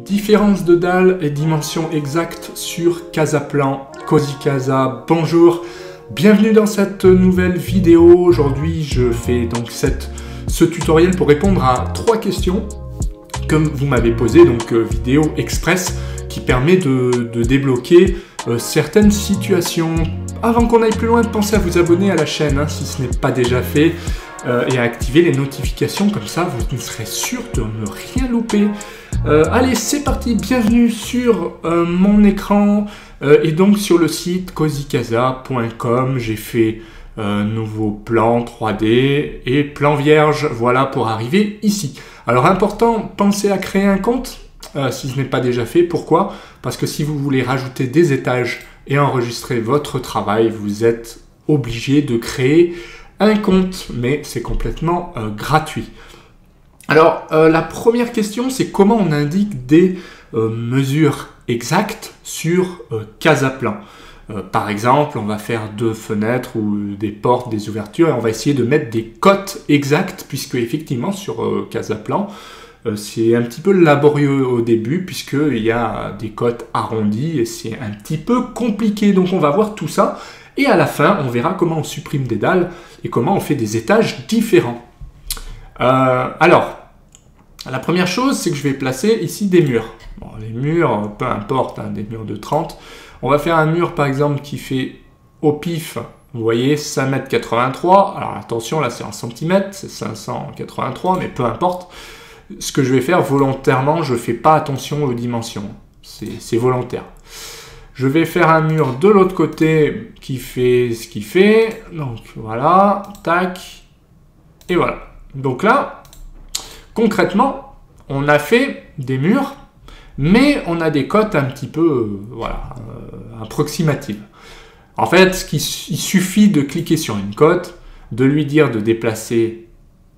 Différence de dalle et dimension exacte sur Casaplan, Cozy Casa, bonjour, bienvenue dans cette nouvelle vidéo. Aujourd'hui je fais donc ce tutoriel pour répondre à 3 questions que vous m'avez posées, donc vidéo express qui permet de débloquer certaines situations. Avant qu'on aille plus loin, pensez à vous abonner à la chaîne si ce n'est pas déjà fait et à activer les notifications, comme ça vous serez sûr de ne rien louper. Allez, c'est parti, bienvenue sur mon écran et donc sur le site cozycasa.com. J'ai fait nouveau plan 3D et plan vierge, voilà, pour arriver ici. Alors important, pensez à créer un compte si ce n'est pas déjà fait. Pourquoi? Parce que si vous voulez rajouter des étages et enregistrer votre travail, vous êtes obligé de créer un compte, mais c'est complètement gratuit. Alors, la première question, c'est comment on indique des mesures exactes sur Casaplan. Par exemple, on va faire 2 fenêtres ou des portes, des ouvertures, et on va essayer de mettre des cotes exactes, puisque effectivement, sur Casaplan, c'est un petit peu laborieux au début, puisqu'il y a des cotes arrondies, et c'est un petit peu compliqué. Donc, on va voir tout ça, et à la fin, on verra comment on supprime des dalles, et comment on fait des étages différents. Alors, la première chose, c'est que je vais placer ici des murs. Bon, les murs, peu importe, des murs de 30. On va faire un mur, par exemple, qui fait au pif, vous voyez, 5,83 m. Alors attention, là c'est en centimètres, c'est 583, mais peu importe. Ce que je vais faire volontairement, je ne fais pas attention aux dimensions. C'est volontaire. Je vais faire un mur de l'autre côté qui fait ce qu'il fait. Donc voilà, tac, et voilà. Donc là, concrètement, on a fait des murs, mais on a des cotes un petit peu approximatives. En fait, il suffit de cliquer sur une cote, de lui dire de déplacer,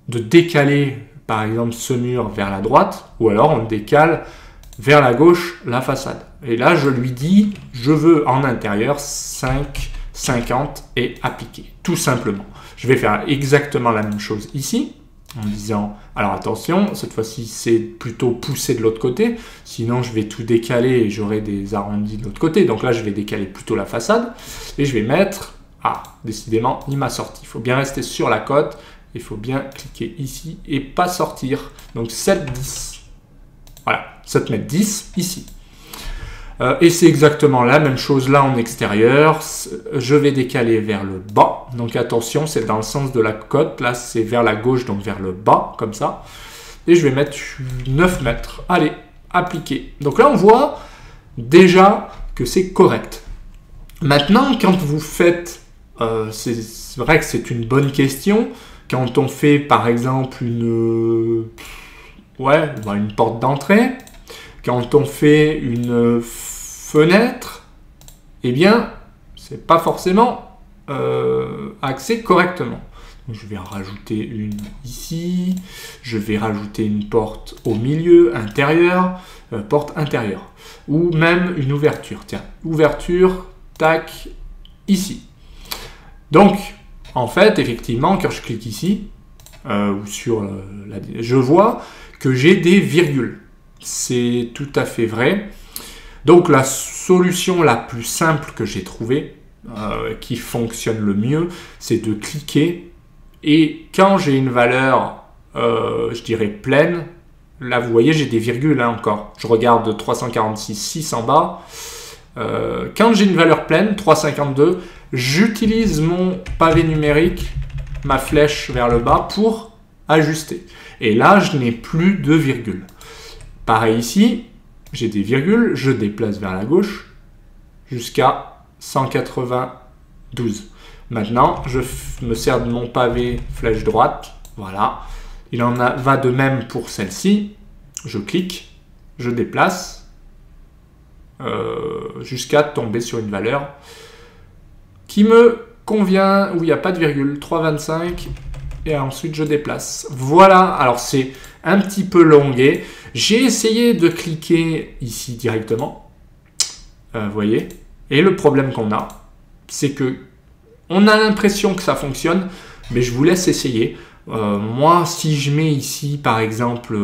de décaler par exemple ce mur vers la droite, ou alors on décale vers la gauche la façade. Et là, je lui dis, je veux en intérieur 5, 50 et appliquer, tout simplement. Je vais faire exactement la même chose ici, en disant, alors attention, cette fois-ci c'est plutôt poussé de l'autre côté, sinon je vais tout décaler et j'aurai des arrondis de l'autre côté, donc là je vais décaler plutôt la façade, et je vais mettre, décidément il m'a sorti, il faut bien rester sur la cote, il faut bien cliquer ici et pas sortir, donc 7, 10, voilà, 7 mètres 10 ici. Et c'est exactement la même chose là en extérieur. Je vais décaler vers le bas. Donc attention, c'est dans le sens de la cote. Là, c'est vers la gauche, donc vers le bas, comme ça. Et je vais mettre 9 mètres. Allez, appliquer. Donc là, on voit déjà que c'est correct. Maintenant, quand vous faites... c'est vrai que c'est une bonne question. Quand on fait, par exemple, une porte d'entrée... Quand on fait une fenêtre, eh bien, c'est pas forcément axé correctement. Donc, je vais en rajouter une ici, je vais rajouter une porte au milieu, intérieure, porte intérieure, ou même une ouverture. Tiens, ouverture, tac, ici. Donc, en fait, effectivement, quand je clique ici, ou sur je vois que j'ai des virgules. C'est tout à fait vrai. Donc la solution la plus simple que j'ai trouvée, qui fonctionne le mieux, c'est de cliquer et quand j'ai une valeur, je dirais pleine, là vous voyez j'ai des virgules encore. Je regarde 346,6 en bas. Quand j'ai une valeur pleine, 352, j'utilise mon pavé numérique, ma flèche vers le bas pour ajuster. Et là je n'ai plus de virgules. Pareil ici, j'ai des virgules, je déplace vers la gauche jusqu'à 192. Maintenant, je me sers de mon pavé flèche droite, voilà. Il en va de même pour celle-ci. Je clique, je déplace jusqu'à tomber sur une valeur qui me convient, où il n'y a pas de virgule, 3,25. Et ensuite, je déplace. Voilà, alors c'est un petit peu longué. J'ai essayé de cliquer ici directement. Vous voyez. Et le problème qu'on a, c'est que on a l'impression que ça fonctionne, mais je vous laisse essayer. Moi, si je mets ici, par exemple,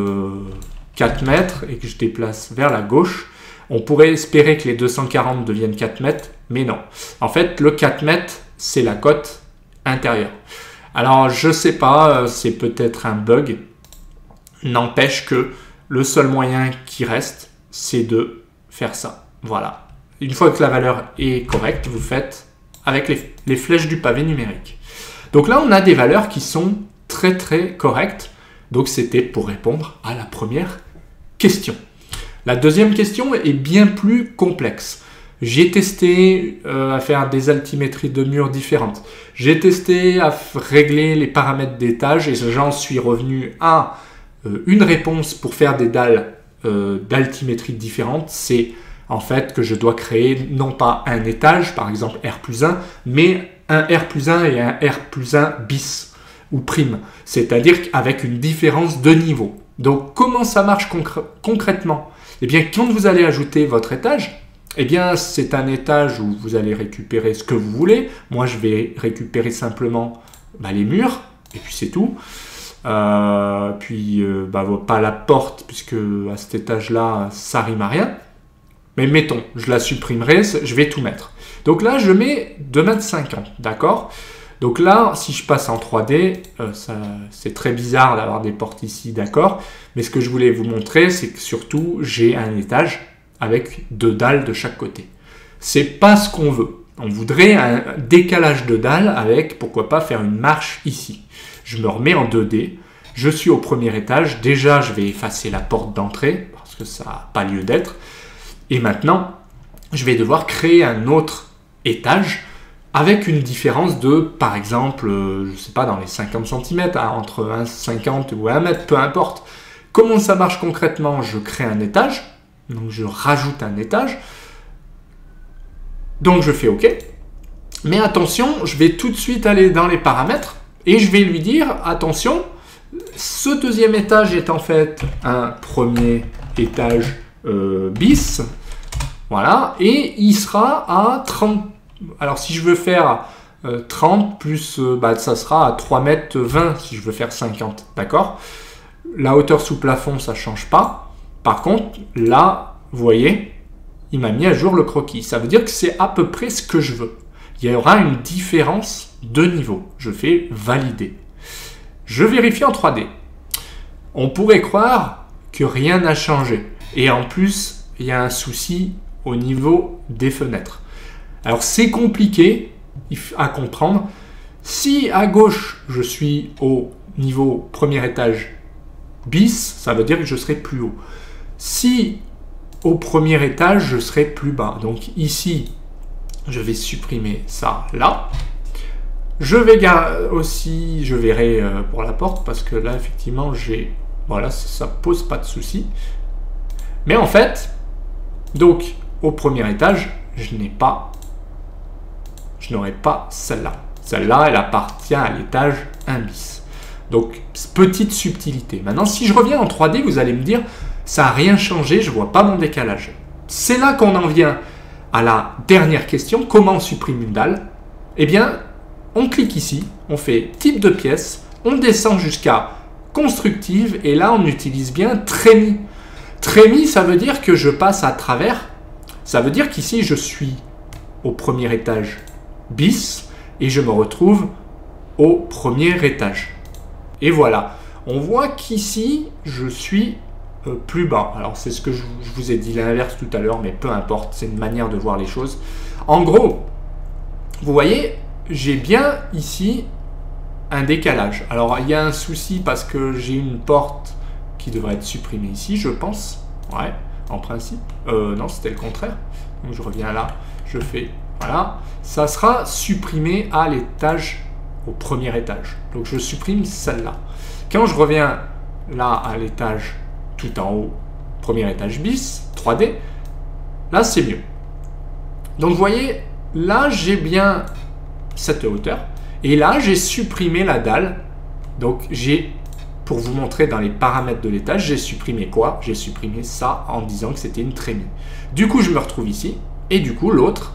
4 mètres et que je déplace vers la gauche, on pourrait espérer que les 240 deviennent 4 mètres, mais non. En fait, le 4 mètres, c'est la cote intérieure. Alors, je sais pas, c'est peut-être un bug. N'empêche que le seul moyen qui reste, c'est de faire ça. Voilà. Une fois que la valeur est correcte, vous faites avec les flèches du pavé numérique. Donc là, on a des valeurs qui sont très très correctes. Donc c'était pour répondre à la première question. La deuxième question est bien plus complexe. J'ai testé à faire des altimétries de murs différentes. J'ai testé à régler les paramètres d'étage et j'en suis revenu à une réponse pour faire des dalles d'altimétrie différentes. C'est en fait que je dois créer non pas un étage, par exemple R+1, mais un R+1 et un R+1 bis ou prime. C'est-à-dire avec une différence de niveau. Donc comment ça marche concrètement? Eh bien, quand vous allez ajouter votre étage, eh bien, c'est un étage où vous allez récupérer ce que vous voulez. Moi, je vais récupérer simplement les murs, et puis c'est tout. Pas la porte, puisque à cet étage-là, ça rime à rien. Mais mettons, je la supprimerai, je vais tout mettre. Donc là, je mets 2,50 m, d'accord? Donc là, si je passe en 3D, c'est très bizarre d'avoir des portes ici, d'accord? Mais ce que je voulais vous montrer, c'est que surtout, j'ai un étage avec 2 dalles de chaque côté. C'est pas ce qu'on veut. On voudrait un décalage de dalles avec, pourquoi pas, faire une marche ici. Je me remets en 2D. Je suis au premier étage. Déjà, je vais effacer la porte d'entrée parce que ça n'a pas lieu d'être. Et maintenant, je vais devoir créer un autre étage avec une différence de, par exemple, je ne sais pas, dans les 50 cm, entre 1,50 ou 1 mètre, peu importe. Comment ça marche concrètement? Je crée un étage, donc je rajoute un étage. Donc je fais OK. Mais attention, je vais tout de suite aller dans les paramètres et je vais lui dire, attention, ce deuxième étage est en fait un premier étage bis. Voilà, et il sera à 30. Alors si je veux faire 30 plus, ça sera à 3,20 m si je veux faire 50, d'accord? La hauteur sous plafond, ça ne change pas. Par contre, là, vous voyez, il m'a mis à jour le croquis. Ça veut dire que c'est à peu près ce que je veux. Il y aura une différence de niveau. Je fais valider. Je vérifie en 3D. On pourrait croire que rien n'a changé. Et en plus, il y a un souci au niveau des fenêtres. Alors c'est compliqué à comprendre. Si à gauche, je suis au niveau premier étage bis, ça veut dire que je serai plus haut. Si au premier étage, je serai plus bas. Donc ici, je vais supprimer ça là. Je vais aussi, je verrai pour la porte parce que là, effectivement, voilà, ça pose pas de souci. Mais en fait, donc au premier étage, je n'aurai pas celle-là. Celle-là, elle appartient à l'étage 1 bis. Donc, petite subtilité. Maintenant, si je reviens en 3D, vous allez me dire, ça n'a rien changé, je ne vois pas mon décalage. C'est là qu'on en vient à la dernière question. Comment on supprime une dalle? Eh bien, on clique ici, on fait type de pièce, on descend jusqu'à constructive, et là, on utilise bien trémie. Trémie, ça veut dire que je passe à travers. Ça veut dire qu'ici, je suis au premier étage bis et je me retrouve au premier étage. Et voilà, on voit qu'ici, je suis plus bas. Alors, c'est ce que je vous ai dit l'inverse tout à l'heure, mais peu importe, c'est une manière de voir les choses. En gros, vous voyez, j'ai bien ici un décalage. Alors, il y a un souci parce que j'ai une porte qui devrait être supprimée ici, je pense. Ouais, en principe. Non, c'était le contraire. Donc, je reviens là, je fais... Voilà, ça sera supprimé à l'étage, au premier étage. Donc je supprime celle-là. Quand je reviens là à l'étage tout en haut, premier étage bis, 3D, là c'est mieux. Donc vous voyez, là j'ai bien cette hauteur. Et là j'ai supprimé la dalle. Donc pour vous montrer dans les paramètres de l'étage, j'ai supprimé quoi? J'ai supprimé ça en disant que c'était une trémie. Du coup je me retrouve ici. Et du coup l'autre,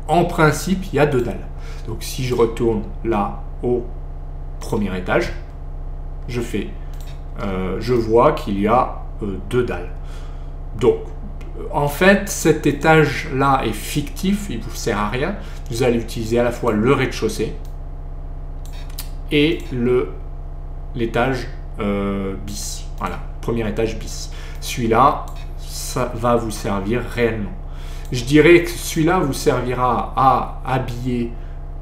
en principe, il y a 2 dalles. Donc, si je retourne là au premier étage, je vois qu'il y a 2 dalles. Donc, en fait, cet étage-là est fictif, il ne vous sert à rien. Vous allez utiliser à la fois le rez-de-chaussée et l'étage bis. Voilà, premier étage bis. Celui-là, ça va vous servir réellement. Je dirais que celui-là vous servira à habiller,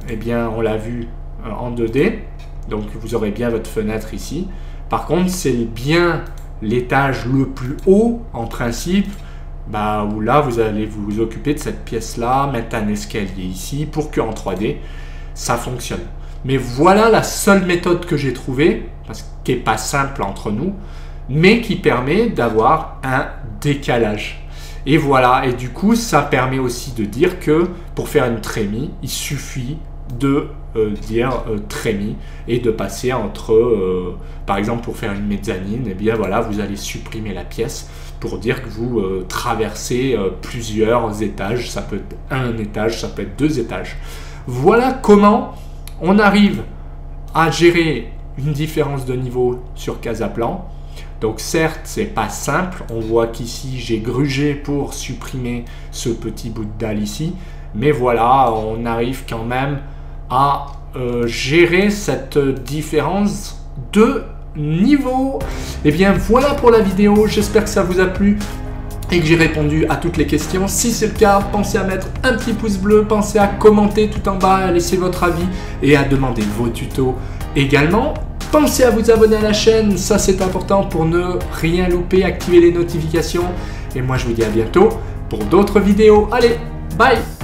eh bien, on l'a vu en 2D. Donc, vous aurez bien votre fenêtre ici. Par contre, c'est bien l'étage le plus haut, en principe, où là, vous allez vous occuper de cette pièce-là, mettre un escalier ici, pour qu'en 3D, ça fonctionne. Mais voilà la seule méthode que j'ai trouvée, parce qu'elle n'est pas simple entre nous, mais qui permet d'avoir un décalage. Et voilà, et du coup, ça permet aussi de dire que pour faire une trémie, il suffit de dire trémie et de passer entre, par exemple, pour faire une mezzanine, et bien voilà, vous allez supprimer la pièce pour dire que vous traversez plusieurs étages. Ça peut être un étage, ça peut être 2 étages. Voilà comment on arrive à gérer une différence de niveau sur Casaplan. Donc certes, c'est pas simple. On voit qu'ici, j'ai grugé pour supprimer ce petit bout de dalle ici. Mais voilà, on arrive quand même à gérer cette différence de niveau. Et bien voilà pour la vidéo. J'espère que ça vous a plu et que j'ai répondu à toutes les questions. Si c'est le cas, pensez à mettre un petit pouce bleu, pensez à commenter tout en bas, à laisser votre avis et à demander vos tutos également. Pensez à vous abonner à la chaîne, ça c'est important pour ne rien louper, activer les notifications. Et moi je vous dis à bientôt pour d'autres vidéos. Allez, bye!